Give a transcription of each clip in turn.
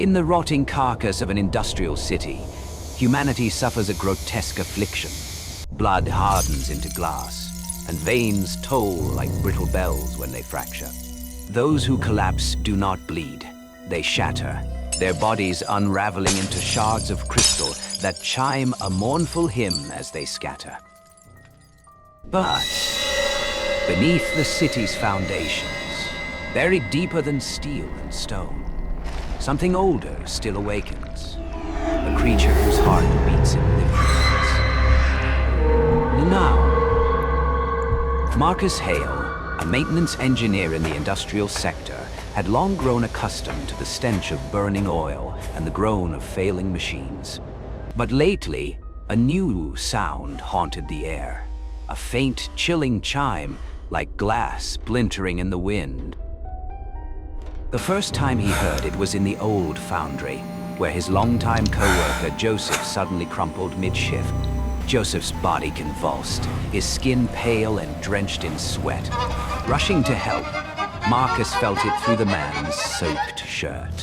In the rotting carcass of an industrial city, humanity suffers a grotesque affliction. Blood hardens into glass, and veins toll like brittle bells when they fracture. Those who collapse do not bleed, they shatter, their bodies unraveling into shards of crystal that chime a mournful hymn as they scatter. But beneath the city's foundations, buried deeper than steel and stone, something older still awakens, a creature whose heart beats in living minds. Now, Marcus Hale, a maintenance engineer in the industrial sector, had long grown accustomed to the stench of burning oil and the groan of failing machines. But lately, a new sound haunted the air, a faint, chilling chime like glass splintering in the wind. The first time he heard it was in the old foundry, where his longtime co-worker Joseph suddenly crumpled mid-shift. Joseph's body convulsed, his skin pale and drenched in sweat. Rushing to help, Marcus felt it through the man's soaked shirt.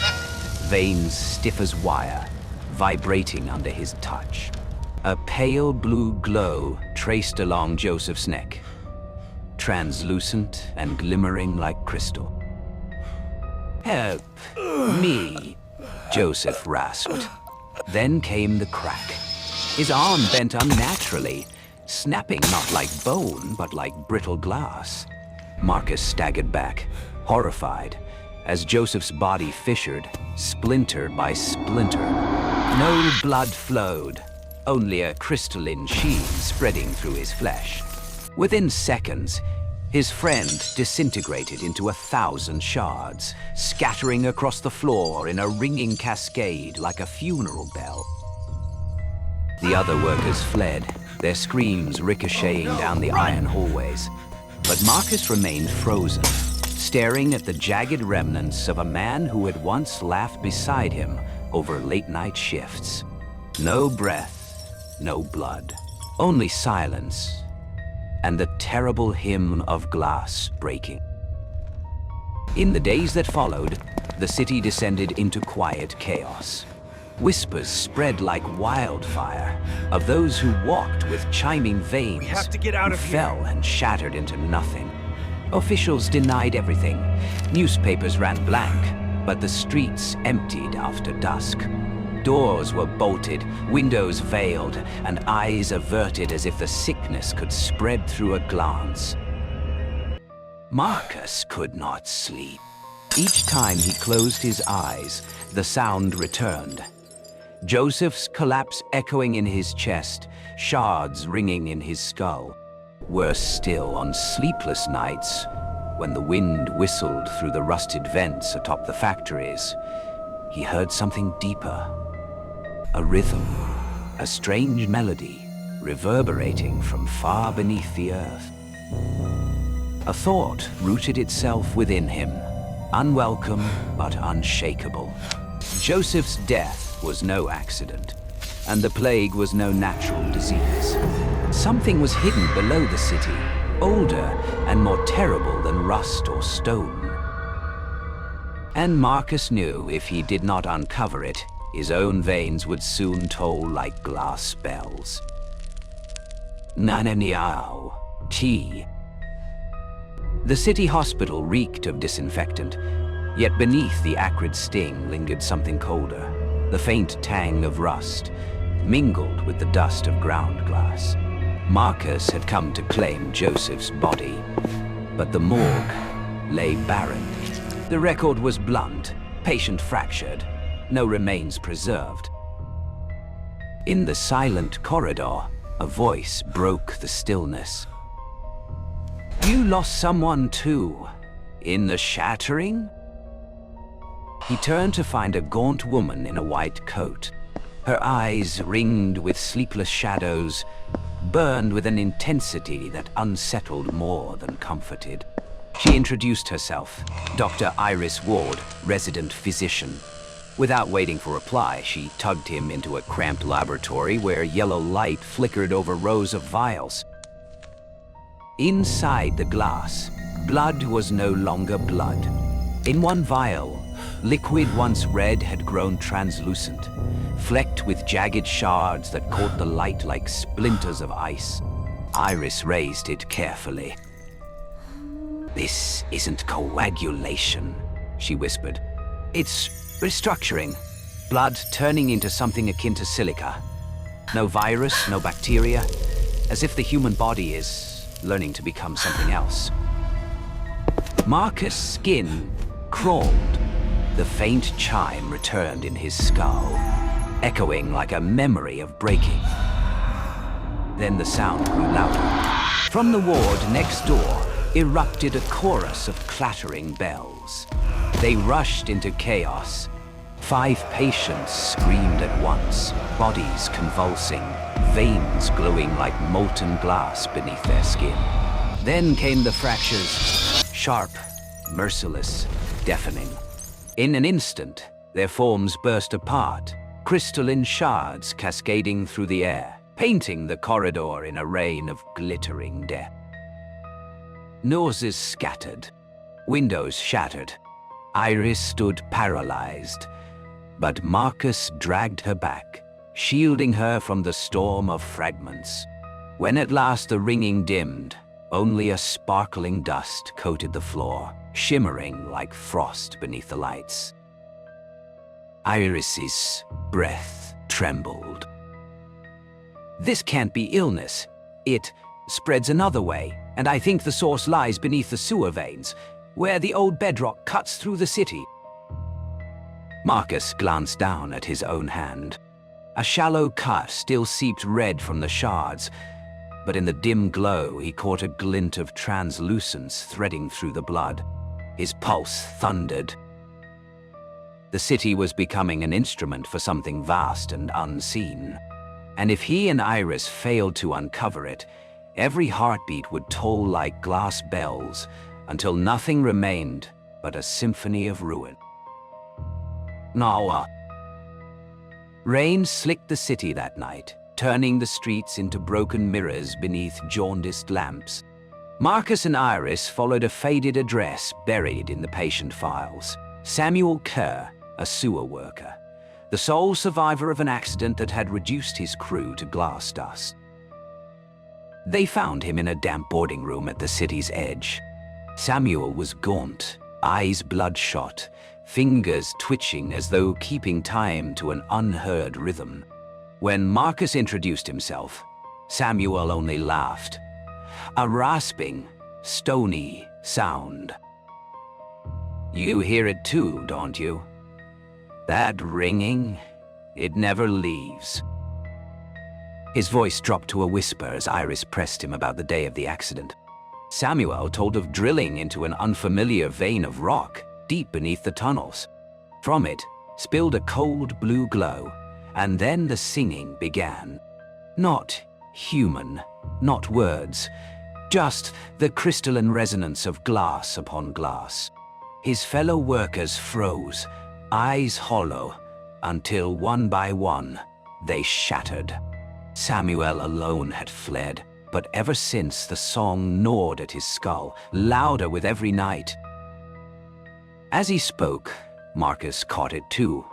Veins stiff as wire, vibrating under his touch. A pale blue glow traced along Joseph's neck, translucent and glimmering like crystal. "Help me," Joseph rasped. Then came the crack. His arm bent unnaturally, snapping not like bone, but like brittle glass. Marcus staggered back, horrified, as Joseph's body fissured, splinter by splinter. No blood flowed, only a crystalline sheen spreading through his flesh. Within seconds, his friend disintegrated into 1,000 shards, scattering across the floor in a ringing cascade like a funeral bell. The other workers fled, their screams ricocheting down the iron hallways. But Marcus remained frozen, staring at the jagged remnants of a man who had once laughed beside him over late-night shifts. No breath, no blood, only silence, and the terrible hymn of glass breaking. In the days that followed, the city descended into quiet chaos. Whispers spread like wildfire of those who walked with chiming veins, We have to get out who of fell here. and shattered into nothing. Officials denied everything. Newspapers ran blank, but the streets emptied after dusk. Doors were bolted, windows veiled, and eyes averted as if the sickness could spread through a glance. Marcus could not sleep. Each time he closed his eyes, the sound returned. Joseph's collapse echoing in his chest, shards ringing in his skull. Worse still, on sleepless nights, when the wind whistled through the rusted vents atop the factories, he heard something deeper. A rhythm, a strange melody, reverberating from far beneath the earth. A thought rooted itself within him, unwelcome but unshakable. Joseph's death was no accident, and the plague was no natural disease. Something was hidden below the city, older and more terrible than rust or stone. And Marcus knew if he did not uncover it, his own veins would soon toll like glass bells. Nananiao, tea. The city hospital reeked of disinfectant, yet beneath the acrid sting lingered something colder, the faint tang of rust, mingled with the dust of ground glass. Marcus had come to claim Joseph's body, but the morgue lay barren. The record was blunt, patient fractured, no remains preserved. In the silent corridor, a voice broke the stillness. "You lost someone too, in the shattering?" He turned to find a gaunt woman in a white coat. Her eyes, ringed with sleepless shadows, burned with an intensity that unsettled more than comforted. She introduced herself, Dr. Iris Ward, resident physician. Without waiting for reply, she tugged him into a cramped laboratory where yellow light flickered over rows of vials. Inside the glass, blood was no longer blood. In one vial, Liquid once red had grown translucent, flecked with jagged shards that caught the light like splinters of ice. Iris raised it carefully. "This isn't coagulation," she whispered. "It's restructuring. Blood turning into something akin to silica. No virus, no bacteria, as if the human body is learning to become something else." Marcus' skin crawled. The faint chime returned in his skull, echoing like a memory of breaking. Then the sound grew louder. From the ward next door erupted a chorus of clattering bells. They rushed into chaos. 5 patients screamed at once, bodies convulsing, veins glowing like molten glass beneath their skin. Then came the fractures, sharp, merciless, deafening. In an instant, their forms burst apart, crystalline shards cascading through the air, painting the corridor in a rain of glittering death. Noses scattered, windows shattered. Iris stood paralyzed, but Marcus dragged her back, shielding her from the storm of fragments. When at last the ringing dimmed, only a sparkling dust coated the floor, shimmering like frost beneath the lights. Iris's breath trembled. "This can't be illness. It spreads another way, and I think the source lies beneath the sewer veins, where the old bedrock cuts through the city." Marcus glanced down at his own hand. A shallow cut still seeped red from the shards, but in the dim glow he caught a glint of translucence threading through the blood. His pulse thundered. The city was becoming an instrument for something vast and unseen. And if he and Iris failed to uncover it, every heartbeat would toll like glass bells until nothing remained but a symphony of ruin. Nawa. Rain slicked the city that night, turning the streets into broken mirrors beneath jaundiced lamps. Marcus and Iris followed a faded address buried in the patient files. Samuel Kerr, a sewer worker, the sole survivor of an accident that had reduced his crew to glass dust. They found him in a damp boarding room at the city's edge. Samuel was gaunt, eyes bloodshot, fingers twitching as though keeping time to an unheard rhythm. When Marcus introduced himself, Samuel only laughed. A rasping, stony sound. "You hear it too, don't you? That ringing, it never leaves." His voice dropped to a whisper as Iris pressed him about the day of the accident. Samuel told of drilling into an unfamiliar vein of rock deep beneath the tunnels. From it spilled a cold blue glow, and then the singing began. Not human, not words, just the crystalline resonance of glass upon glass. His fellow workers froze, eyes hollow, until one by one they shattered. Samuel alone had fled, but ever since the song gnawed at his skull, louder with every night. As he spoke, Marcus caught it too.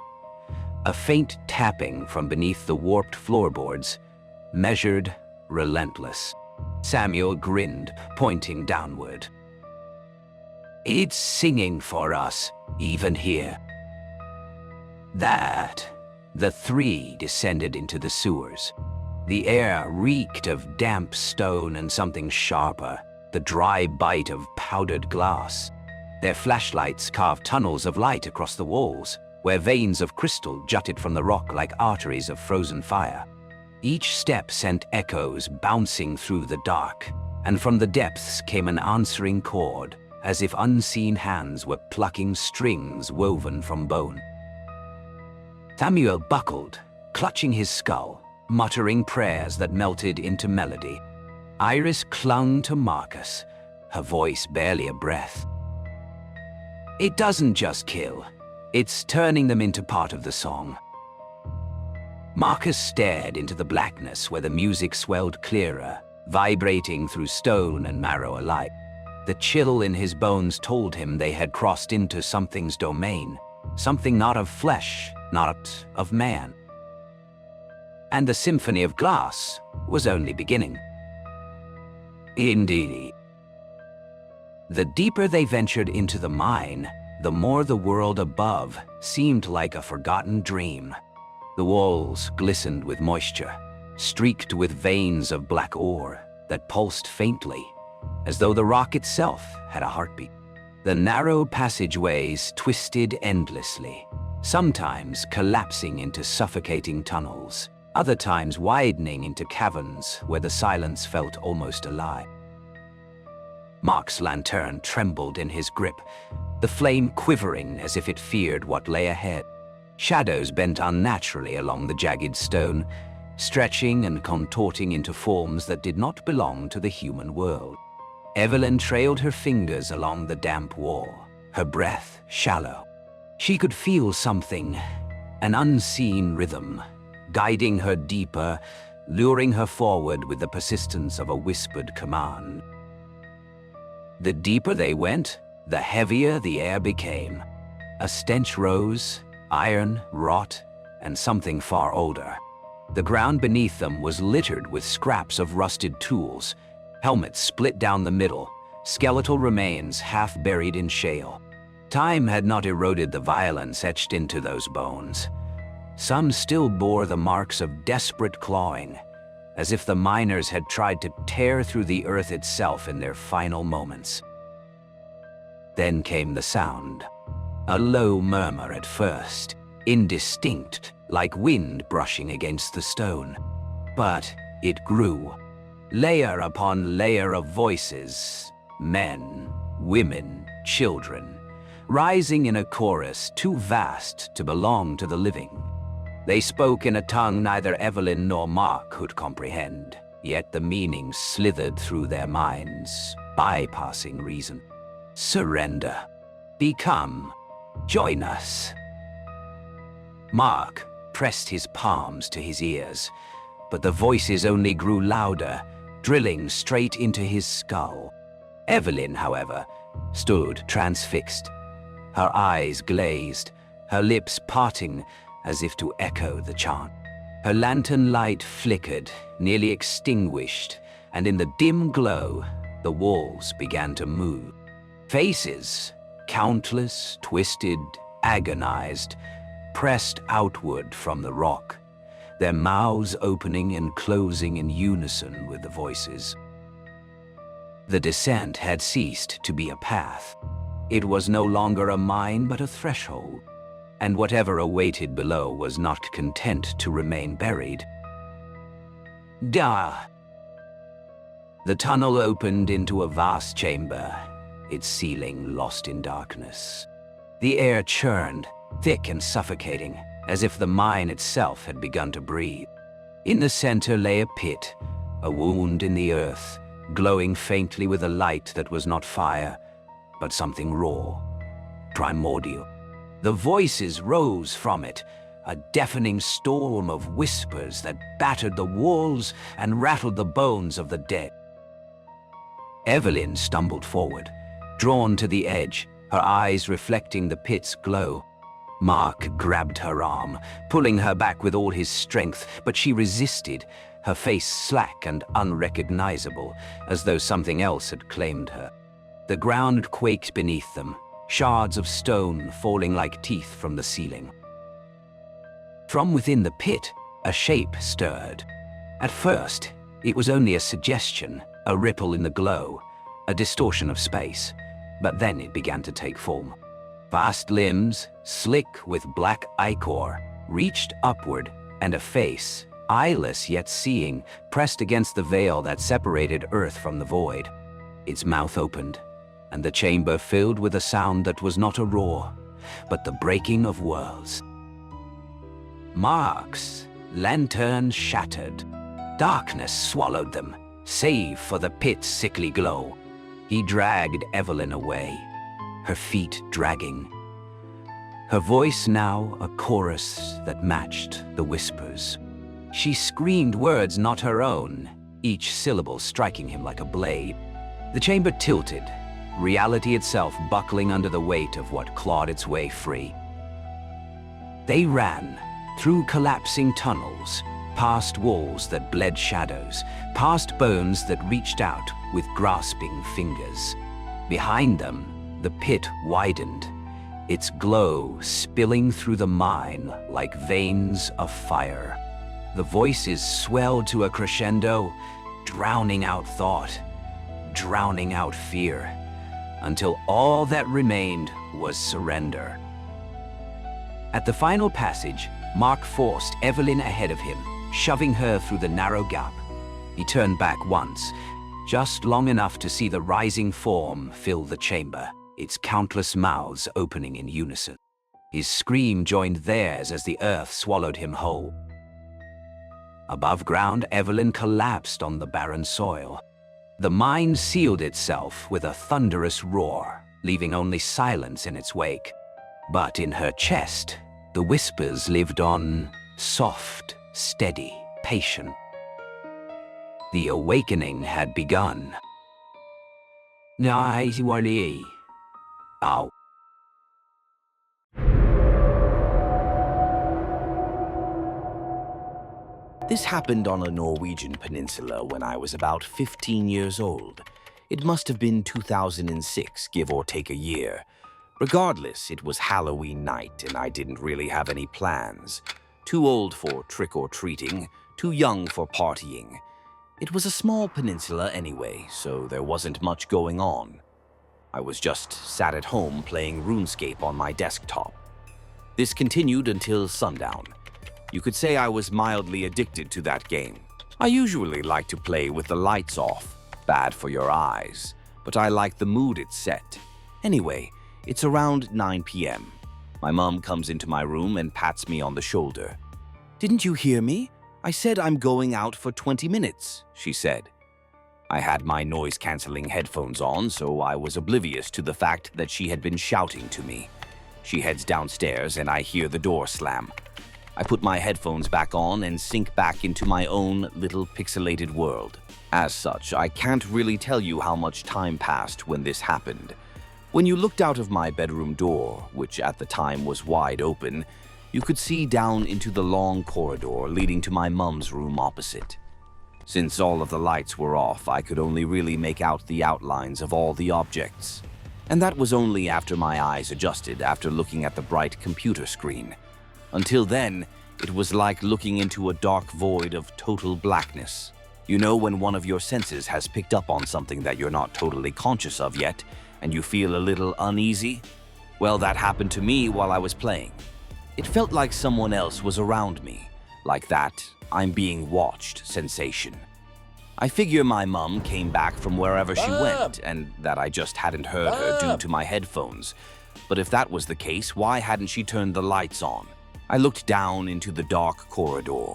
A faint tapping from beneath the warped floorboards, measured, relentless. Samuel grinned, pointing downward. "It's singing for us, even here." The 3 descended into the sewers. The air reeked of damp stone and something sharper, the dry bite of powdered glass. Their flashlights carved tunnels of light across the walls, where veins of crystal jutted from the rock like arteries of frozen fire. Each step sent echoes bouncing through the dark, and from the depths came an answering chord, as if unseen hands were plucking strings woven from bone. Samuel buckled, clutching his skull, muttering prayers that melted into melody. Iris clung to Marcus, her voice barely a breath. "It doesn't just kill, it's turning them into part of the song." Marcus stared into the blackness where the music swelled clearer, vibrating through stone and marrow alike. The chill in his bones told him they had crossed into something's domain, something not of flesh, not of man. And the symphony of glass was only beginning. Indeed. The deeper they ventured into the mine, the more the world above seemed like a forgotten dream. The walls glistened with moisture, streaked with veins of black ore that pulsed faintly, as though the rock itself had a heartbeat. The narrow passageways twisted endlessly, sometimes collapsing into suffocating tunnels, other times widening into caverns where the silence felt almost alive. Mark's lantern trembled in his grip, the flame quivering as if it feared what lay ahead. Shadows bent unnaturally along the jagged stone, stretching and contorting into forms that did not belong to the human world. Evelyn trailed her fingers along the damp wall, her breath shallow. She could feel something, an unseen rhythm, guiding her deeper, luring her forward with the persistence of a whispered command. The deeper they went, the heavier the air became. A stench rose, iron, rot, and something far older. The ground beneath them was littered with scraps of rusted tools, helmets split down the middle, skeletal remains half buried in shale. Time had not eroded the violence etched into those bones. Some still bore the marks of desperate clawing, as if the miners had tried to tear through the earth itself in their final moments. Then came the sound. A low murmur at first, indistinct, like wind brushing against the stone. But it grew, layer upon layer of voices, men, women, children, rising in a chorus too vast to belong to the living. They spoke in a tongue neither Evelyn nor Mark could comprehend, yet the meaning slithered through their minds, bypassing reason. Surrender. Become. Join us. Mark pressed his palms to his ears, but the voices only grew louder, drilling straight into his skull. Evelyn, however, stood transfixed, her eyes glazed, her lips parting as if to echo the chant. Her lantern light flickered, nearly extinguished, and in the dim glow, the walls began to move. Faces, countless, twisted, agonized, pressed outward from the rock, their mouths opening and closing in unison with the voices. The descent had ceased to be a path. It was no longer a mine but a threshold, and whatever awaited below was not content to remain buried. The tunnel opened into a vast chamber, its ceiling lost in darkness. The air churned, thick and suffocating, as if the mine itself had begun to breathe. In the center lay a pit, a wound in the earth, glowing faintly with a light that was not fire, but something raw, primordial. The voices rose from it, a deafening storm of whispers that battered the walls and rattled the bones of the dead. Evelyn stumbled forward, drawn to the edge, her eyes reflecting the pit's glow. Mark grabbed her arm, pulling her back with all his strength, but she resisted, her face slack and unrecognizable, as though something else had claimed her. The ground quaked beneath them, shards of stone falling like teeth from the ceiling. From within the pit, a shape stirred. At first, it was only a suggestion, a ripple in the glow, a distortion of space, but then it began to take form. Vast limbs, slick with black ichor, reached upward, and a face, eyeless yet seeing, pressed against the veil that separated earth from the void. Its mouth opened, and the chamber filled with a sound that was not a roar, but the breaking of worlds. Mark's lantern shattered. Darkness swallowed them, save for the pit's sickly glow. He dragged Evelyn away, her feet dragging. Her voice now a chorus that matched the whispers. She screamed words not her own, each syllable striking him like a blade. The chamber tilted, reality itself buckling under the weight of what clawed its way free. They ran through collapsing tunnels, past walls that bled shadows, past bones that reached out with grasping fingers. Behind them, the pit widened, its glow spilling through the mine like veins of fire. The voices swelled to a crescendo, drowning out thought, drowning out fear, until all that remained was surrender. At the final passage, Mark forced Evelyn ahead of him, shoving her through the narrow gap. He turned back once, just long enough to see the rising form fill the chamber, its countless mouths opening in unison. His scream joined theirs as the earth swallowed him whole. Above ground, Evelyn collapsed on the barren soil. The mine sealed itself with a thunderous roar, leaving only silence in its wake. But in her chest, the whispers lived on, soft, steady, patient. The awakening had begun. Ow. This happened on a Norwegian peninsula when I was about 15 years old. It must have been 2006, give or take a year. Regardless, it was Halloween night and I didn't really have any plans. Too old for trick-or-treating, too young for partying. It was a small peninsula anyway, so there wasn't much going on. I was just sat at home playing RuneScape on my desktop. This continued until sundown. You could say I was mildly addicted to that game. I usually like to play with the lights off, bad for your eyes, but I like the mood it set. Anyway, it's around 9 p.m. My mom comes into my room and pats me on the shoulder. "Didn't you hear me? I said I'm going out for 20 minutes, she said. I had my noise-canceling headphones on, so I was oblivious to the fact that she had been shouting to me. She heads downstairs and I hear the door slam. I put my headphones back on and sink back into my own little pixelated world. As such, I can't really tell you how much time passed when this happened. When you looked out of my bedroom door, which at the time was wide open, you could see down into the long corridor leading to my mum's room opposite. Since all of the lights were off, I could only really make out the outlines of all the objects. And that was only after my eyes adjusted after looking at the bright computer screen. Until then, it was like looking into a dark void of total blackness. You know when one of your senses has picked up on something that you're not totally conscious of yet, and you feel a little uneasy? Well, that happened to me while I was playing. It felt like someone else was around me, like that I'm being watched sensation. I figure my mum came back from wherever she went, and that I just hadn't heard her due to my headphones. But if that was the case, why hadn't she turned the lights on? I looked down into the dark corridor.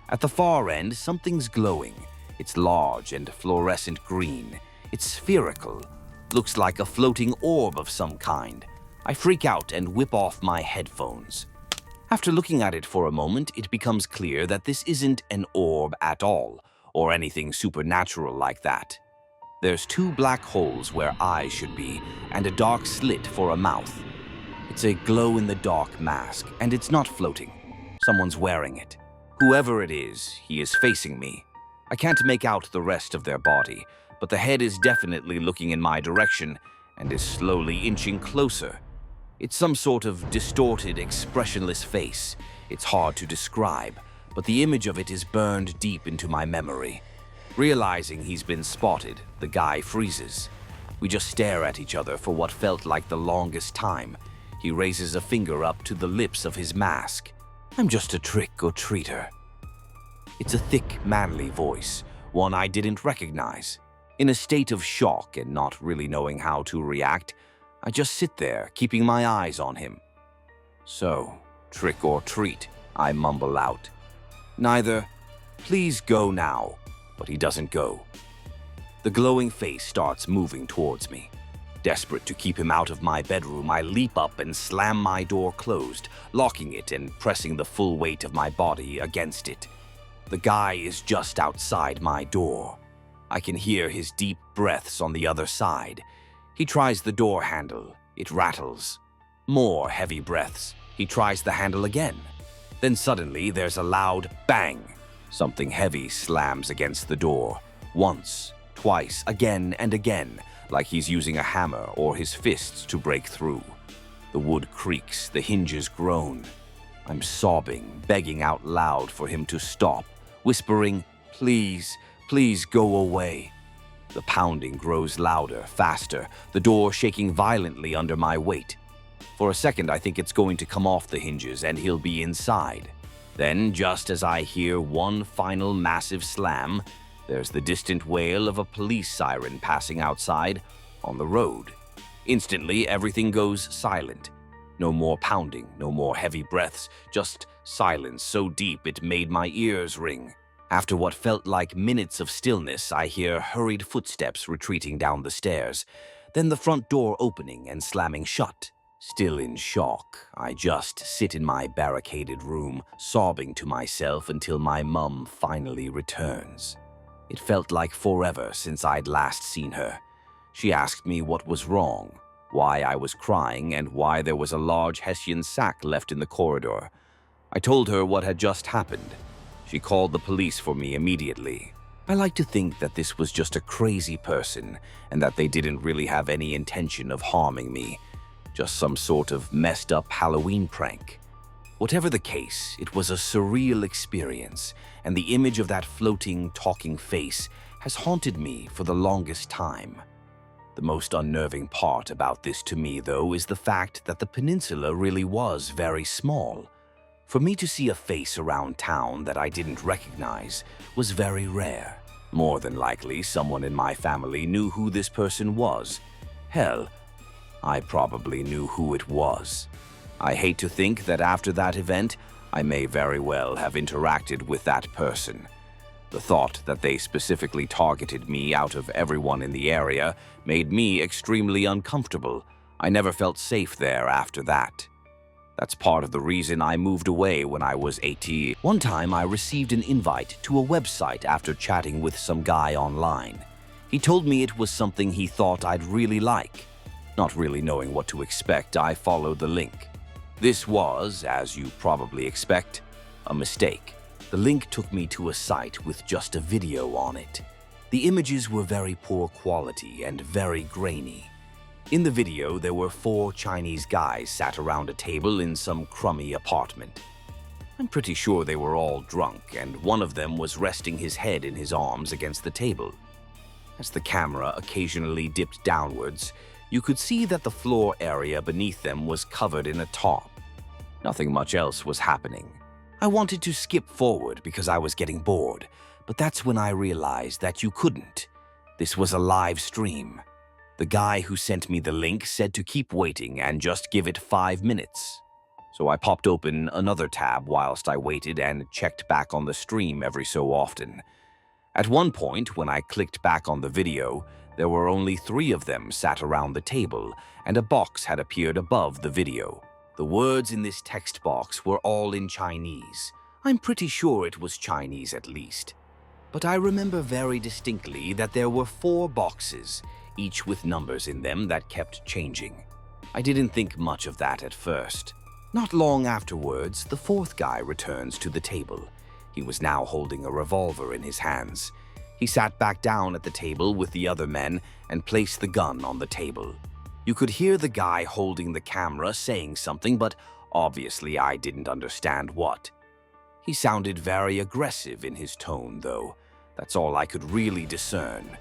At the far end, something's glowing. It's large and fluorescent green. It's spherical. Looks like a floating orb of some kind. I freak out and whip off my headphones. After looking at it for a moment, it becomes clear that this isn't an orb at all, or anything supernatural like that. There's two black holes where eyes should be, and a dark slit for a mouth. It's a glow-in-the-dark mask, and it's not floating. Someone's wearing it. Whoever it is, he is facing me. I can't make out the rest of their body, but the head is definitely looking in my direction and is slowly inching closer. It's some sort of distorted, expressionless face. It's hard to describe, but the image of it is burned deep into my memory. Realizing he's been spotted, the guy freezes. We just stare at each other for what felt like the longest time. He raises a finger up to the lips of his mask. "I'm just a trick-or-treater." It's a thick, manly voice, one I didn't recognize. In a state of shock and not really knowing how to react, I just sit there, keeping my eyes on him. "So, trick or treat," I mumble out. "Neither. Please go now." But he doesn't go. The glowing face starts moving towards me. Desperate to keep him out of my bedroom, I leap up and slam my door closed, locking it and pressing the full weight of my body against it. The guy is just outside my door. I can hear his deep breaths on the other side. He tries the door handle. It rattles. More heavy breaths. He tries the handle again. Then suddenly there's a loud bang. Something heavy slams against the door. Once, twice, again and again, like he's using a hammer or his fists to break through. The wood creaks, the hinges groan. I'm sobbing, begging out loud for him to stop, whispering, "Please, please go away." The pounding grows louder, faster, the door shaking violently under my weight. For a second, I think it's going to come off the hinges and he'll be inside. Then, just as I hear one final massive slam, there's the distant wail of a police siren passing outside on the road. Instantly, everything goes silent. No more pounding, no more heavy breaths, just silence so deep it made my ears ring. After what felt like minutes of stillness, I hear hurried footsteps retreating down the stairs, then the front door opening and slamming shut. Still in shock, I just sit in my barricaded room, sobbing to myself until my mum finally returns. It felt like forever since I'd last seen her. She asked me what was wrong, why I was crying, and why there was a large Hessian sack left in the corridor. I told her what had just happened. She called the police for me immediately. I like to think that this was just a crazy person and that they didn't really have any intention of harming me. Just some sort of messed up Halloween prank. Whatever the case, it was a surreal experience, and the image of that floating, talking face has haunted me for the longest time. The most unnerving part about this to me, though, is the fact that the peninsula really was very small. For me to see a face around town that I didn't recognize was very rare. More than likely, someone in my family knew who this person was. Hell, I probably knew who it was. I hate to think that after that event, I may very well have interacted with that person. The thought that they specifically targeted me out of everyone in the area made me extremely uncomfortable. I never felt safe there after that. That's part of the reason I moved away when I was 18. One time I received an invite to a website after chatting with some guy online. He told me it was something he thought I'd really like. Not really knowing what to expect, I followed the link. This was, as you probably expect, a mistake. The link took me to a site with just a video on it. The images were very poor quality and very grainy. In the video, there were 4 Chinese guys sat around a table in some crummy apartment. I'm pretty sure they were all drunk, and one of them was resting his head in his arms against the table. As the camera occasionally dipped downwards, you could see that the floor area beneath them was covered in a tarp. Nothing much else was happening. I wanted to skip forward because I was getting bored, but that's when I realized that you couldn't. This was a live stream. The guy who sent me the link said to keep waiting and just give it 5 minutes. So I popped open another tab whilst I waited and checked back on the stream every so often. At one point, when I clicked back on the video, there were only 3 of them sat around the table, and a box had appeared above the video. The words in this text box were all in Chinese. I'm pretty sure it was Chinese at least. But I remember very distinctly that there were 4 boxes, each with numbers in them that kept changing. I didn't think much of that at first. Not long afterwards, the 4th guy returns to the table. He was now holding a revolver in his hands. He sat back down at the table with the other men and placed the gun on the table. You could hear the guy holding the camera saying something, but obviously I didn't understand what. He sounded very aggressive in his tone, though. That's all I could really discern.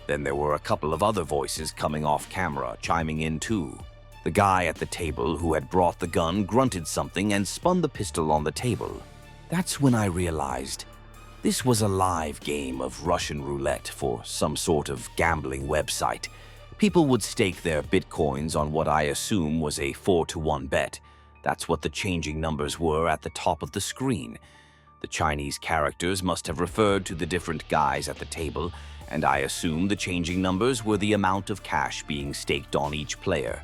Then there were a couple of other voices coming off camera, chiming in too. The guy at the table who had brought the gun grunted something and spun the pistol on the table. That's when I realized this was a live game of Russian roulette for some sort of gambling website. People would stake their bitcoins on what I assume was a 4-to-1 bet. That's what the changing numbers were at the top of the screen. The Chinese characters must have referred to the different guys at the table, and I assume the changing numbers were the amount of cash being staked on each player.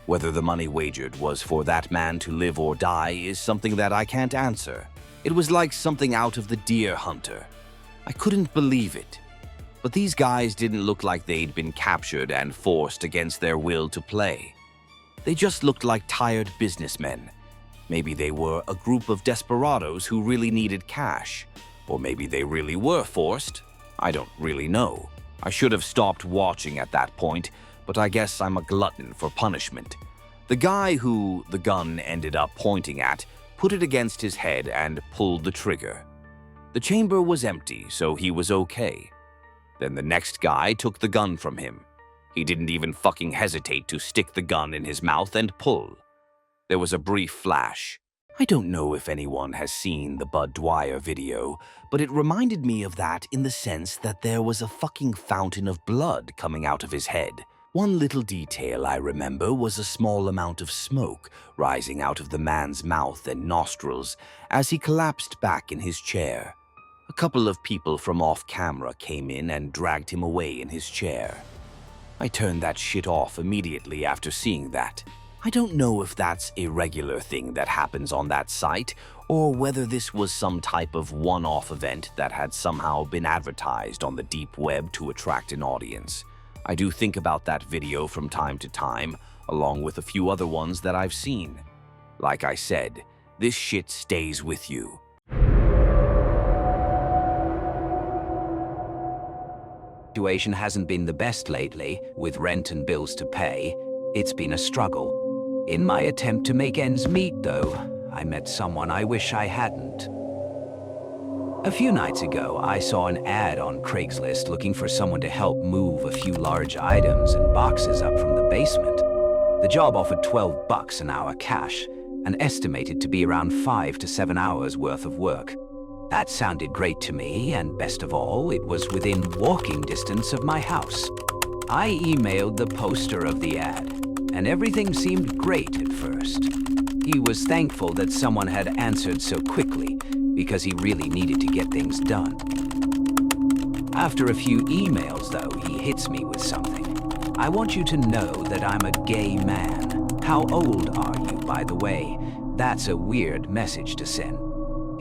Whether the money wagered was for that man to live or die is something that I can't answer. It was like something out of the Deer Hunter. I couldn't believe it. But these guys didn't look like they'd been captured and forced against their will to play. They just looked like tired businessmen. Maybe they were a group of desperados who really needed cash. Or maybe they really were forced. I don't really know. I should have stopped watching at that point, but I guess I'm a glutton for punishment. The guy who the gun ended up pointing at put it against his head and pulled the trigger. The chamber was empty, so he was okay. Then the next guy took the gun from him. He didn't even fucking hesitate to stick the gun in his mouth and pull. There was a brief flash. I don't know if anyone has seen the Bud Dwyer video, but it reminded me of that in the sense that there was a fucking fountain of blood coming out of his head. One little detail I remember was a small amount of smoke rising out of the man's mouth and nostrils as he collapsed back in his chair. A couple of people from off-camera came in and dragged him away in his chair. I turned that shit off immediately after seeing that. I don't know if that's a regular thing that happens on that site, or whether this was some type of one-off event that had somehow been advertised on the deep web to attract an audience. I do think about that video from time to time, along with a few other ones that I've seen. Like I said, this shit stays with you. Situation hasn't been the best lately, with rent and bills to pay. It's been a struggle. In my attempt to make ends meet, though, I met someone I wish I hadn't. A few nights ago, I saw an ad on Craigslist looking for someone to help move a few large items and boxes up from the basement. The job offered $12 an hour cash, and estimated to be around 5 to 7 hours worth of work. That sounded great to me, and best of all, it was within walking distance of my house. I emailed the poster of the ad, and everything seemed great at first. He was thankful that someone had answered so quickly, because he really needed to get things done. After a few emails, though, he hits me with something. I want you to know that I'm a gay man. How old are you, by the way? That's a weird message to send.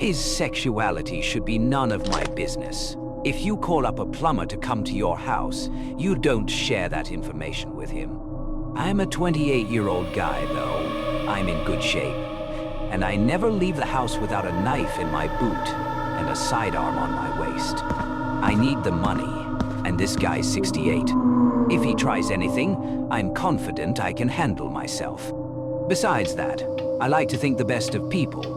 His sexuality should be none of my business. If you call up a plumber to come to your house, you don't share that information with him. I'm a 28-year-old guy, though. I'm in good shape. And I never leave the house without a knife in my boot and a sidearm on my waist. I need the money, and this guy's 68. If he tries anything, I'm confident I can handle myself. Besides that, I like to think the best of people.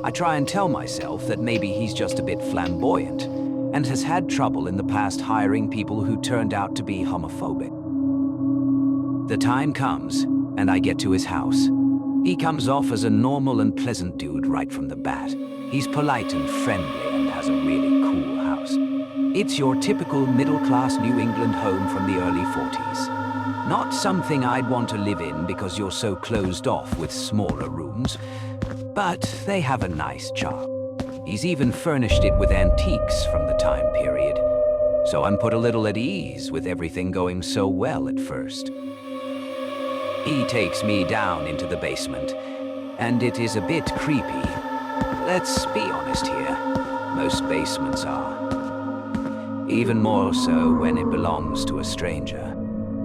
I try and tell myself that maybe he's just a bit flamboyant and has had trouble in the past hiring people who turned out to be homophobic. The time comes, and I get to his house. He comes off as a normal and pleasant dude right from the bat. He's polite and friendly and has a really cool house. It's your typical middle-class New England home from the early 40s. Not something I'd want to live in because you're so closed off with smaller rooms, but they have a nice charm. He's even furnished it with antiques from the time period, so I'm put a little at ease with everything going so well at first. He takes me down into the basement, and it is a bit creepy. Let's be honest here, most basements are. Even more so when it belongs to a stranger.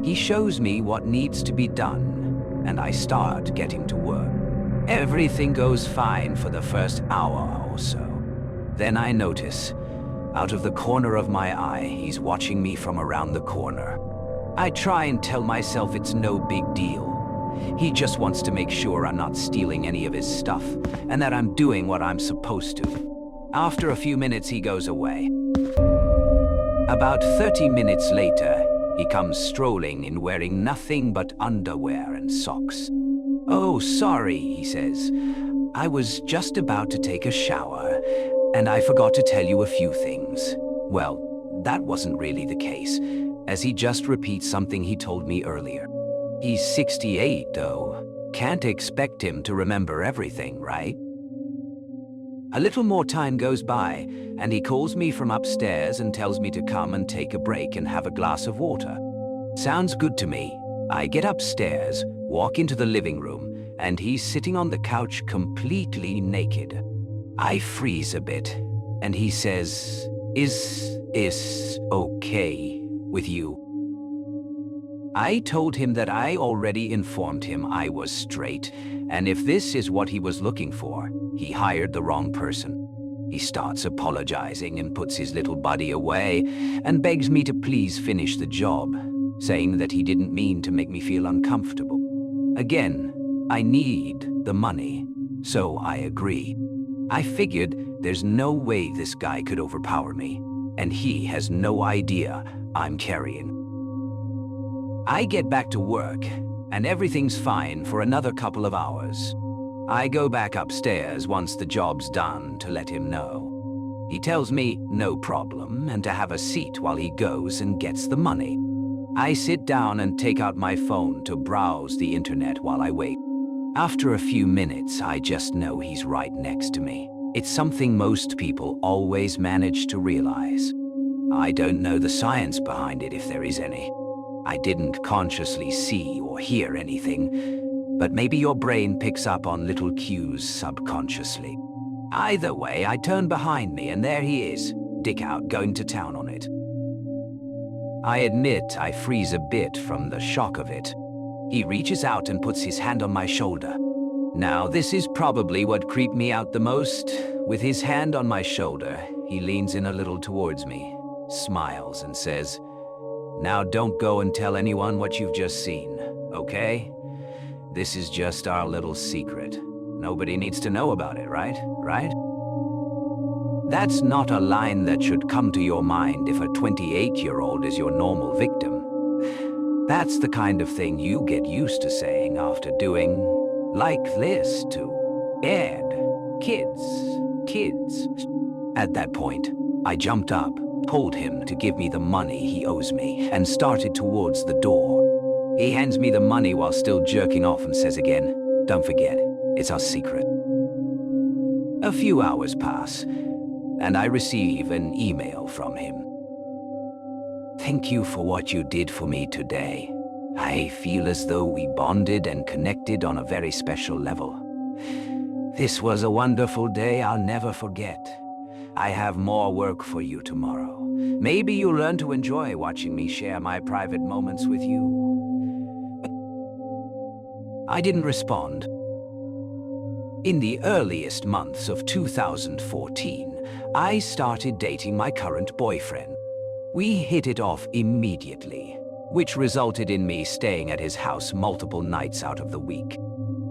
He shows me what needs to be done, and I start getting to work. Everything goes fine for the first hour or so. Then I notice, out of the corner of my eye, he's watching me from around the corner. I try and tell myself it's no big deal. He just wants to make sure I'm not stealing any of his stuff, and that I'm doing what I'm supposed to. After a few minutes, he goes away. About 30 minutes later, he comes strolling in wearing nothing but underwear and socks. "Oh, sorry," he says. "I was just about to take a shower, and I forgot to tell you a few things." Well, that wasn't really the case, as he just repeats something he told me earlier. He's 68, though. Can't expect him to remember everything, right? A little more time goes by, and he calls me from upstairs and tells me to come and take a break and have a glass of water. Sounds good to me. I get upstairs, walk into the living room, and he's sitting on the couch completely naked. I freeze a bit, and he says, Is okay with you?" I told him that I already informed him I was straight, and if this is what he was looking for, he hired the wrong person. He starts apologizing and puts his little buddy away and begs me to please finish the job, saying that he didn't mean to make me feel uncomfortable. Again, I need the money, so I agree. I figured there's no way this guy could overpower me, and he has no idea I'm carrying. I get back to work, and everything's fine for another couple of hours. I go back upstairs once the job's done to let him know. He tells me no problem and to have a seat while he goes and gets the money. I sit down and take out my phone to browse the internet while I wait. After a few minutes, I just know he's right next to me. It's something most people always manage to realize. I don't know the science behind it if there is any. I didn't consciously see or hear anything, but maybe your brain picks up on little cues subconsciously. Either way, I turn behind me and there he is, dick out, going to town on it. I admit I freeze a bit from the shock of it. He reaches out and puts his hand on my shoulder. Now, this is probably what creeped me out the most. With his hand on my shoulder, he leans in a little towards me, smiles and says, "Now don't go and tell anyone what you've just seen, okay? This is just our little secret. Nobody needs to know about it, right? Right?" That's not a line that should come to your mind if a 28-year-old is your normal victim. That's the kind of thing you get used to saying after doing like this to Ed. Kids. At that point, I jumped up, told him to give me the money he owes me, and started towards the door. He hands me the money while still jerking off and says again, "Don't forget, it's our secret." A few hours pass, and I receive an email from him. "Thank you for what you did for me today. I feel as though we bonded and connected on a very special level. This was a wonderful day I'll never forget. I have more work for you tomorrow. Maybe you'll learn to enjoy watching me share my private moments with you." I didn't respond. In the earliest months of 2014, I started dating my current boyfriend. We hit it off immediately, which resulted in me staying at his house multiple nights out of the week.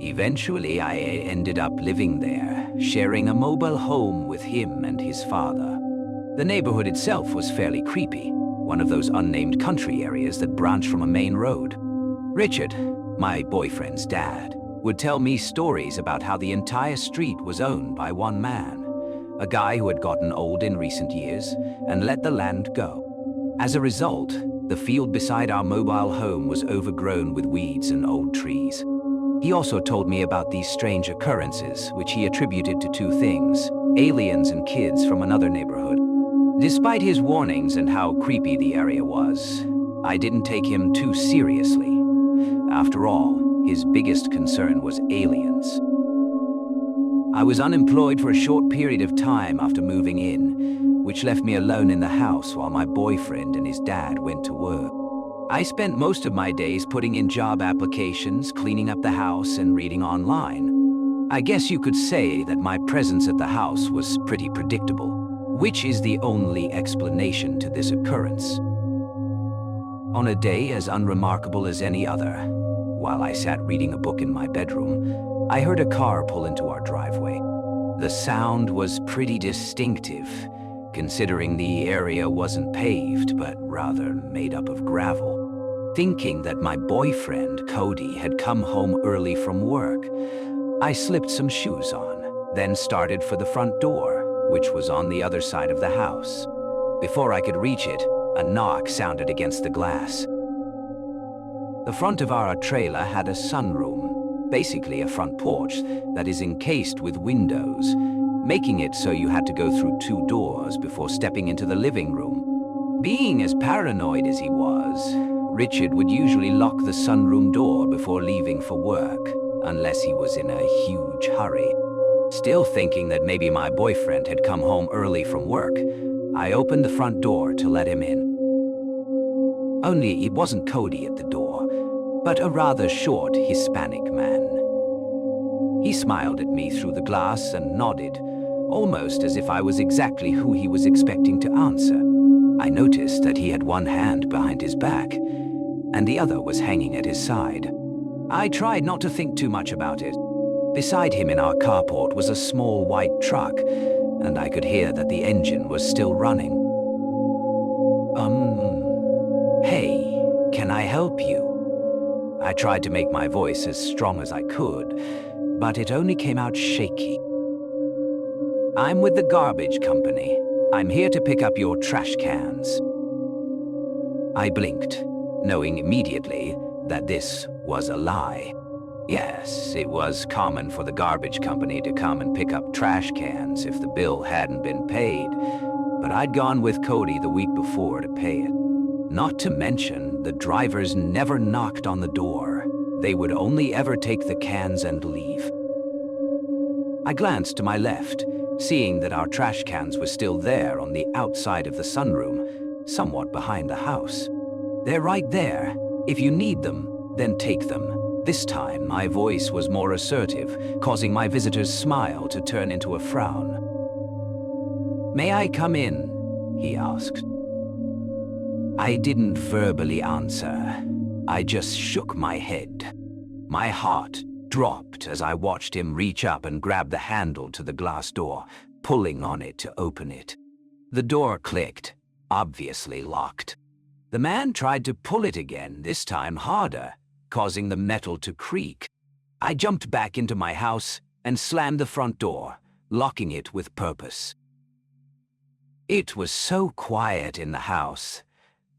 Eventually, I ended up living there, sharing a mobile home with him and his father. The neighborhood itself was fairly creepy, one of those unnamed country areas that branch from a main road. Richard, my boyfriend's dad, would tell me stories about how the entire street was owned by one man, a guy who had gotten old in recent years and let the land go. As a result, the field beside our mobile home was overgrown with weeds and old trees. He also told me about these strange occurrences, which he attributed to two things: aliens and kids from another neighborhood. Despite his warnings and how creepy the area was, I didn't take him too seriously. After all, his biggest concern was aliens. I was unemployed for a short period of time after moving in, which left me alone in the house while my boyfriend and his dad went to work. I spent most of my days putting in job applications, cleaning up the house, and reading online. I guess you could say that my presence at the house was pretty predictable, which is the only explanation to this occurrence. On a day as unremarkable as any other, while I sat reading a book in my bedroom, I heard a car pull into our driveway. The sound was pretty distinctive, considering the area wasn't paved, but rather made up of gravel. Thinking that my boyfriend, Cody, had come home early from work, I slipped some shoes on, then started for the front door, which was on the other side of the house. Before I could reach it, a knock sounded against the glass. The front of our trailer had a sunroom, basically a front porch that is encased with windows, making it so you had to go through two doors before stepping into the living room. Being as paranoid as he was, Richard would usually lock the sunroom door before leaving for work, unless he was in a huge hurry. Still thinking that maybe my boyfriend had come home early from work, I opened the front door to let him in. Only it wasn't Cody at the door. but a rather short Hispanic man. He smiled at me through the glass and nodded, almost as if I was exactly who he was expecting to answer. I noticed that he had one hand behind his back, and the other was hanging at his side. I tried not to think too much about it. Beside him in our carport was a small white truck, and I could hear that the engine was still running. Hey, can I help you? I tried to make my voice as strong as I could, but it only came out shaky. I'm with the garbage company. I'm here to pick up your trash cans. I blinked, knowing immediately that this was a lie. Yes, it was common for the garbage company to come and pick up trash cans if the bill hadn't been paid, but I'd gone with Cody the week before to pay it. Not to mention, the drivers never knocked on the door. They would only ever take the cans and leave. I glanced to my left, seeing that our trash cans were still there on the outside of the sunroom, somewhat behind the house. They're right there. If you need them, then take them. This time, my voice was more assertive, causing my visitor's smile to turn into a frown. "May I come in?" he asked. I didn't verbally answer. I just shook my head. My heart dropped as I watched him reach up and grab the handle to the glass door, pulling on it to open it. The door clicked, obviously locked. The man tried to pull it again, this time harder, causing the metal to creak. I jumped back into my house and slammed the front door, locking it with purpose. It was so quiet in the house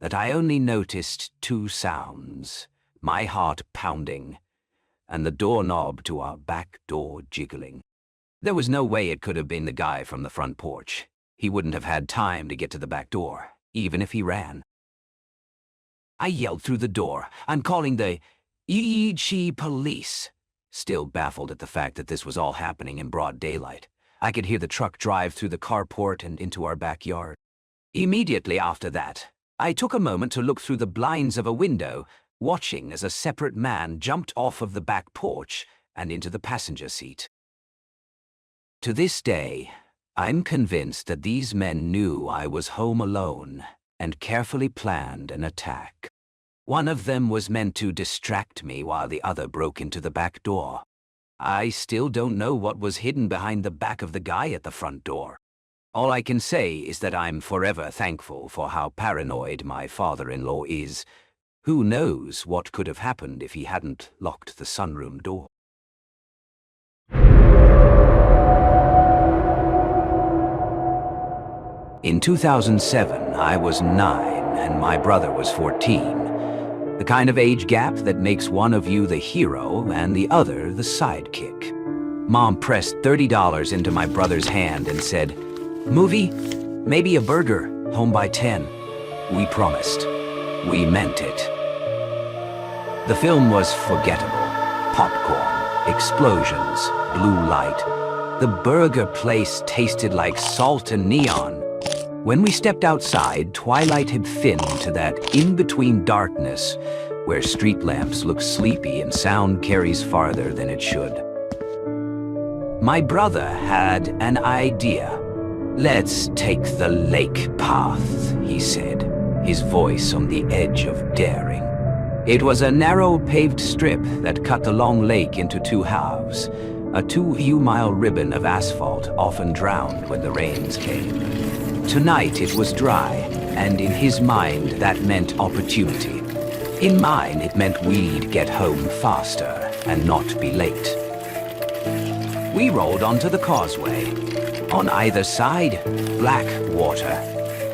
that I only noticed two sounds, my heart pounding, and the doorknob to our back door jiggling. There was no way it could have been the guy from the front porch. He wouldn't have had time to get to the back door, even if he ran. I yelled through the door, "I'm calling the EEG police," still baffled at the fact that this was all happening in broad daylight. I could hear the truck drive through the carport and into our backyard. Immediately after that, I took a moment to look through the blinds of a window, watching as a separate man jumped off of the back porch and into the passenger seat. To this day, I'm convinced that these men knew I was home alone and carefully planned an attack. One of them was meant to distract me while the other broke into the back door. I still don't know what was hidden behind the back of the guy at the front door. All I can say is that I'm forever thankful for how paranoid my father-in-law is. Who knows what could have happened if he hadn't locked the sunroom door. In 2007, I was 9 and my brother was 14. The kind of age gap that makes one of you the hero and the other the sidekick. Mom pressed $30 into my brother's hand and said, "Movie? Maybe a burger, home by 10. We promised. We meant it. The film was forgettable. Popcorn, explosions, blue light. The burger place tasted like salt and neon. When we stepped outside, twilight had thinned to that in-between darkness where street lamps look sleepy and sound carries farther than it should. My brother had an idea. "Let's take the lake path," he said, his voice on the edge of daring. It was a narrow paved strip that cut the long lake into two halves, a 2-mile ribbon of asphalt often drowned when the rains came. Tonight it was dry, and in his mind that meant opportunity. In mine it meant we'd get home faster and not be late. We rolled onto the causeway. On either side, black water.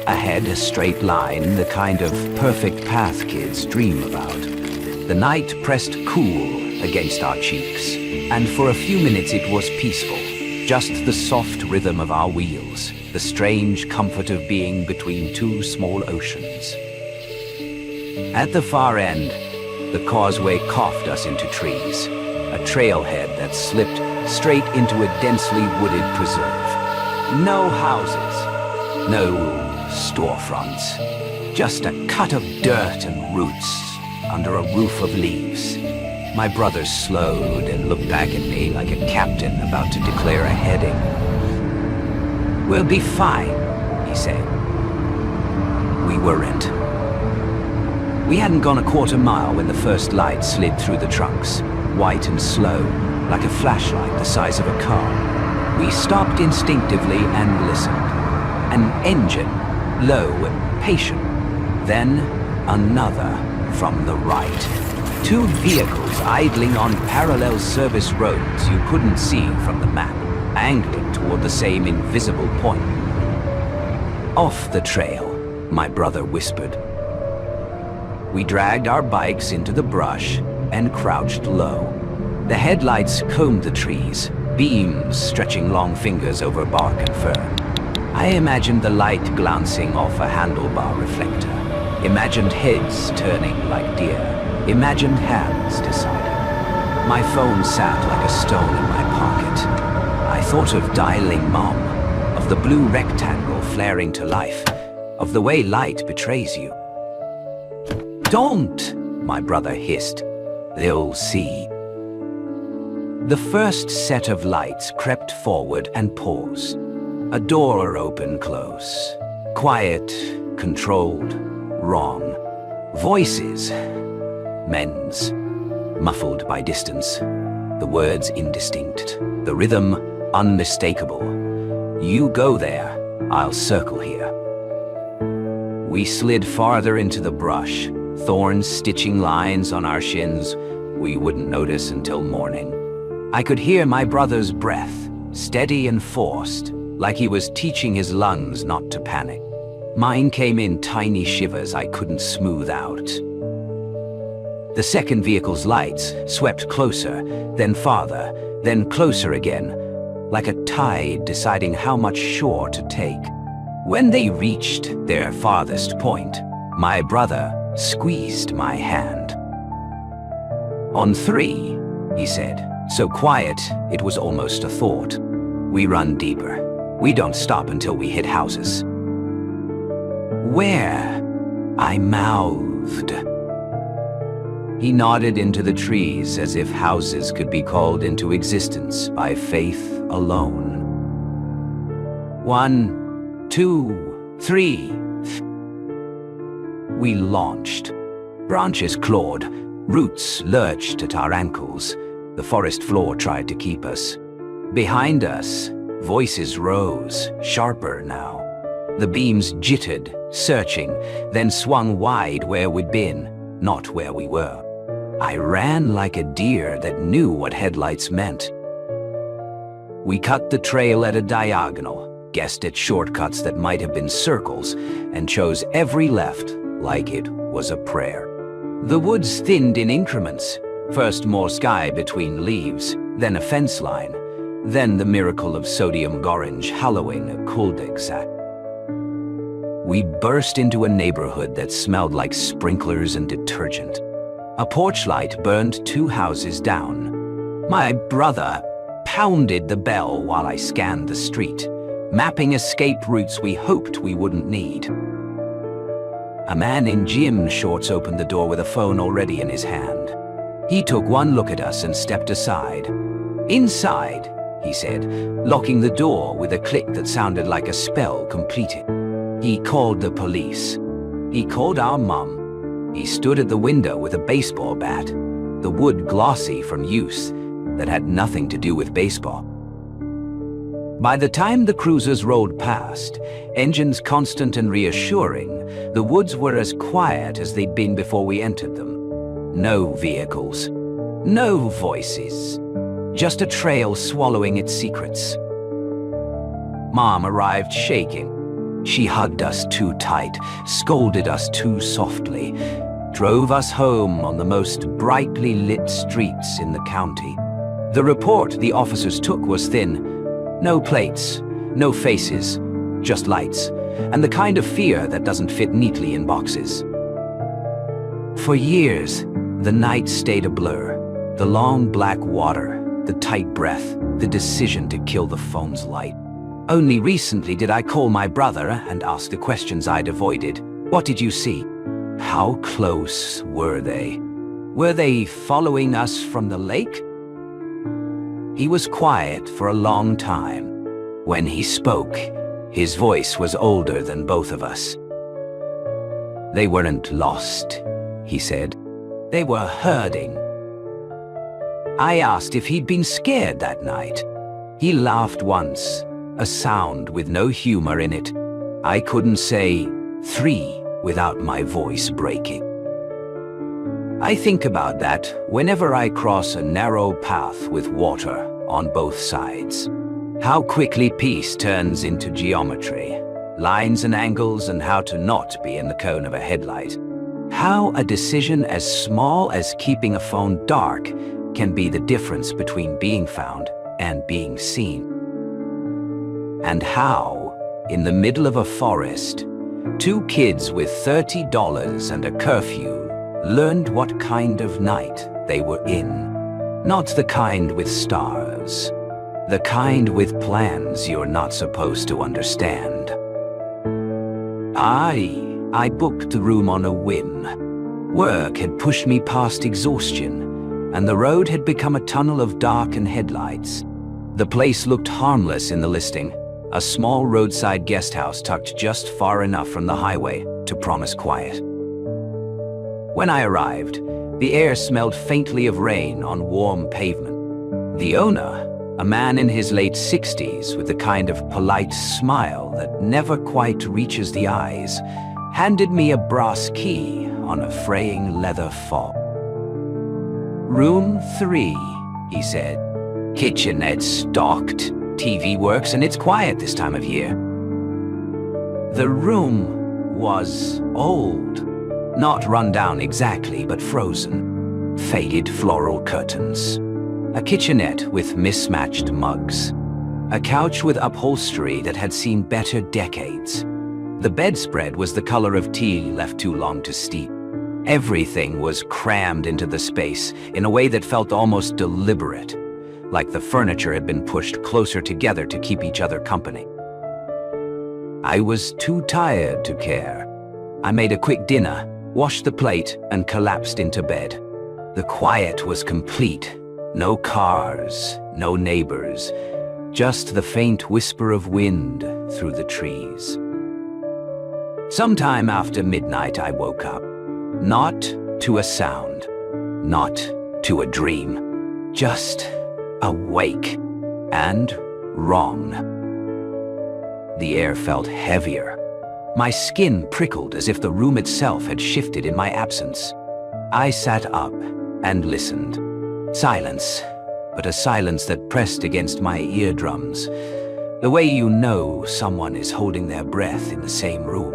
Ahead, a straight line, the kind of perfect path kids dream about. The night pressed cool against our cheeks, and for a few minutes it was peaceful. Just the soft rhythm of our wheels, the strange comfort of being between two small oceans. At the far end, the causeway coughed us into trees, a trailhead that slipped straight into a densely wooded preserve. No houses, no storefronts, just a cut of dirt and roots under a roof of leaves. My brother slowed and looked back at me like a captain about to declare a heading. "We'll be fine," he said. We weren't. We hadn't gone a quarter mile when the first light slid through the trunks, white and slow, like a flashlight the size of a car. We stopped instinctively and listened. An engine, low and patient. Then another from the right. Two vehicles idling on parallel service roads you couldn't see from the map, angling toward the same invisible point. "Off the trail," my brother whispered. We dragged our bikes into the brush and crouched low. The headlights combed the trees, beams stretching long fingers over bark and fern. I imagined the light glancing off a handlebar reflector, imagined heads turning like deer, imagined hands deciding. My phone sat like a stone in my pocket. I thought of dialing Mom, of the blue rectangle flaring to life, of the way light betrays you. "Don't!" my brother hissed. "They'll see." The first set of lights crept forward and paused. A door opened close. Quiet, controlled, wrong. Voices. Men's. Muffled by distance. The words indistinct. The rhythm unmistakable. "You go there. I'll circle here." We slid farther into the brush, thorns stitching lines on our shins we wouldn't notice until morning. I could hear my brother's breath, steady and forced, like he was teaching his lungs not to panic. Mine came in tiny shivers I couldn't smooth out. The second vehicle's lights swept closer, then farther, then closer again, like a tide deciding how much shore to take. When they reached their farthest point, my brother squeezed my hand. "On 3, he said, so quiet it was almost a thought. "We run deeper. We don't stop until we hit houses." "Where?" I mouthed. He nodded into the trees as if houses could be called into existence by faith alone. 1, 2, 3. We launched. Branches clawed, roots lurched at our ankles. The forest floor tried to keep us. Behind us, voices rose, sharper now. The beams jittered, searching, then swung wide where we'd been, not where we were. I ran like a deer that knew what headlights meant. We cut the trail at a diagonal, guessed at shortcuts that might have been circles, and chose every left like it was a prayer. The woods thinned in increments. First more sky between leaves, then a fence line, then the miracle of sodium orange hallowing a cul-de-sac. We burst into a neighborhood that smelled like sprinklers and detergent. A porch light burned 2 houses down. My brother pounded the bell while I scanned the street, mapping escape routes we hoped we wouldn't need. A man in gym shorts opened the door with a phone already in his hand. He took one look at us and stepped aside. "Inside," he said, locking the door with a click that sounded like a spell completed. He called the police. He called our mum. He stood at the window with a baseball bat, the wood glossy from use that had nothing to do with baseball. By the time the cruisers rolled past, engines constant and reassuring, the woods were as quiet as they'd been before we entered them. No vehicles, no voices, just a trail swallowing its secrets. Mom arrived shaking. She hugged us too tight, scolded us too softly, drove us home on the most brightly lit streets in the county. The report the officers took was thin. No plates, no faces, just lights, and the kind of fear that doesn't fit neatly in boxes. For years, the night stayed a blur. The long black water, the tight breath, the decision to kill the phone's light. Only recently did I call my brother and ask the questions I'd avoided. "What did you see?" How close were they? Were they following us from the lake? He was quiet for a long time. When he spoke, his voice was older than both of us. They weren't lost, he said. They were herding. I asked if he'd been scared that night. He laughed once, a sound with no humor in it. I couldn't say 3 without my voice breaking. I think about that whenever I cross a narrow path with water on both sides. How quickly peace turns into geometry, lines and angles, and how to not be in the cone of a headlight. How a decision as small as keeping a phone dark can be the difference between being found and being seen. And how, in the middle of a forest, 2 kids with $30 and a curfew learned what kind of night they were in. Not the kind with stars. The kind with plans you're not supposed to understand. I booked the room on a whim. Work had pushed me past exhaustion, and the road had become a tunnel of darkened headlights. The place looked harmless in the listing, a small roadside guest house tucked just far enough from the highway to promise quiet. When I arrived, the air smelled faintly of rain on warm pavement. The owner, a man in his late 60s with the kind of polite smile that never quite reaches the eyes, handed me a brass key on a fraying leather fob. "Room 3, he said. "Kitchenette stocked, TV works, and it's quiet this time of year." The room was old. Not run down exactly, but frozen. Faded floral curtains. A kitchenette with mismatched mugs. A couch with upholstery that had seen better decades. The bedspread was the color of tea left too long to steep. Everything was crammed into the space in a way that felt almost deliberate, like the furniture had been pushed closer together to keep each other company. I was too tired to care. I made a quick dinner, washed the plate, and collapsed into bed. The quiet was complete. No cars, no neighbors, just the faint whisper of wind through the trees. Sometime after midnight, I woke up. Not to a sound, not to a dream, just awake and wrong. The air felt heavier. My skin prickled as if the room itself had shifted in my absence. I sat up and listened. Silence, but a silence that pressed against my eardrums, the way you know someone is holding their breath in the same room.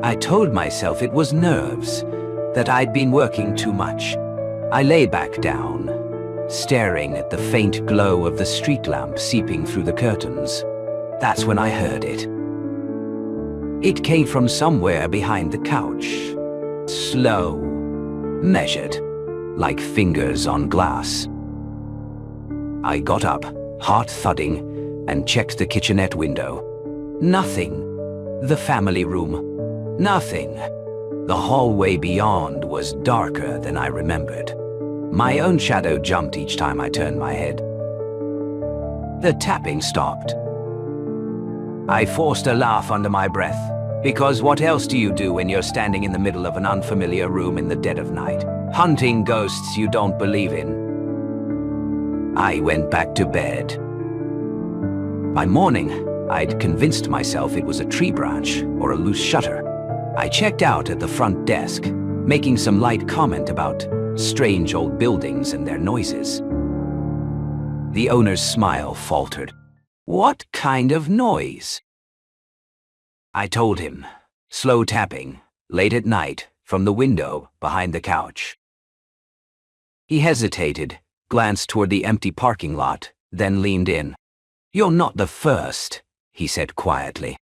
I told myself it was nerves, that I'd been working too much. I lay back down, staring at the faint glow of the street lamp seeping through the curtains. That's when I heard it. It came from somewhere behind the couch. Slow, measured, like fingers on glass. I got up, heart thudding, and checked the kitchenette window. Nothing. The family room. Nothing. The hallway beyond was darker than I remembered. My own shadow jumped each time I turned my head. The tapping stopped. I forced a laugh under my breath, because what else do you do when you're standing in the middle of an unfamiliar room in the dead of night, hunting ghosts you don't believe in? I went back to bed. By morning, I'd convinced myself it was a tree branch or a loose shutter. I checked out at the front desk, making some light comment about strange old buildings and their noises. The owner's smile faltered. "What kind of noise?" I told him, slow tapping, late at night, from the window behind the couch. He hesitated, glanced toward the empty parking lot, then leaned in. "You're not the first," he said quietly.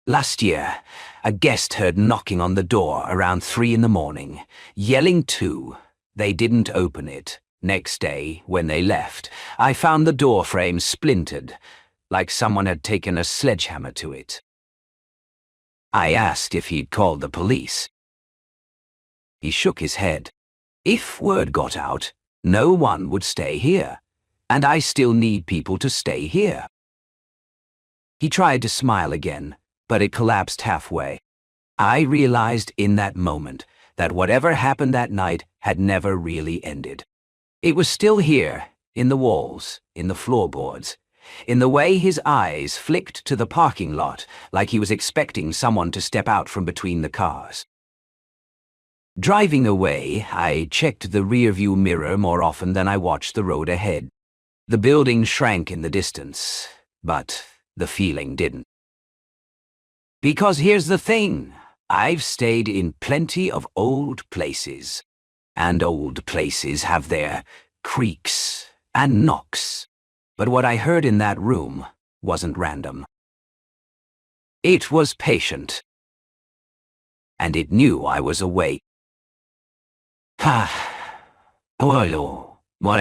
"Last year, a guest heard knocking on the door around 3 in the morning, yelling too. They didn't open it. Next day, when they left, I found the door frame splintered, like someone had taken a sledgehammer to it." I asked if he'd called the police. He shook his head. If word got out, no one would stay here, and I still need people to stay here. He tried to smile again, but it collapsed halfway. I realized in that moment that whatever happened that night had never really ended. It was still here, in the walls, in the floorboards, in the way his eyes flicked to the parking lot like he was expecting someone to step out from between the cars. Driving away, I checked the rearview mirror more often than I watched the road ahead. The building shrank in the distance, but the feeling didn't. Because here's the thing, I've stayed in plenty of old places, and old places have their creaks and knocks. But what I heard in that room wasn't random. It was patient, and it knew I was awake. Ha! What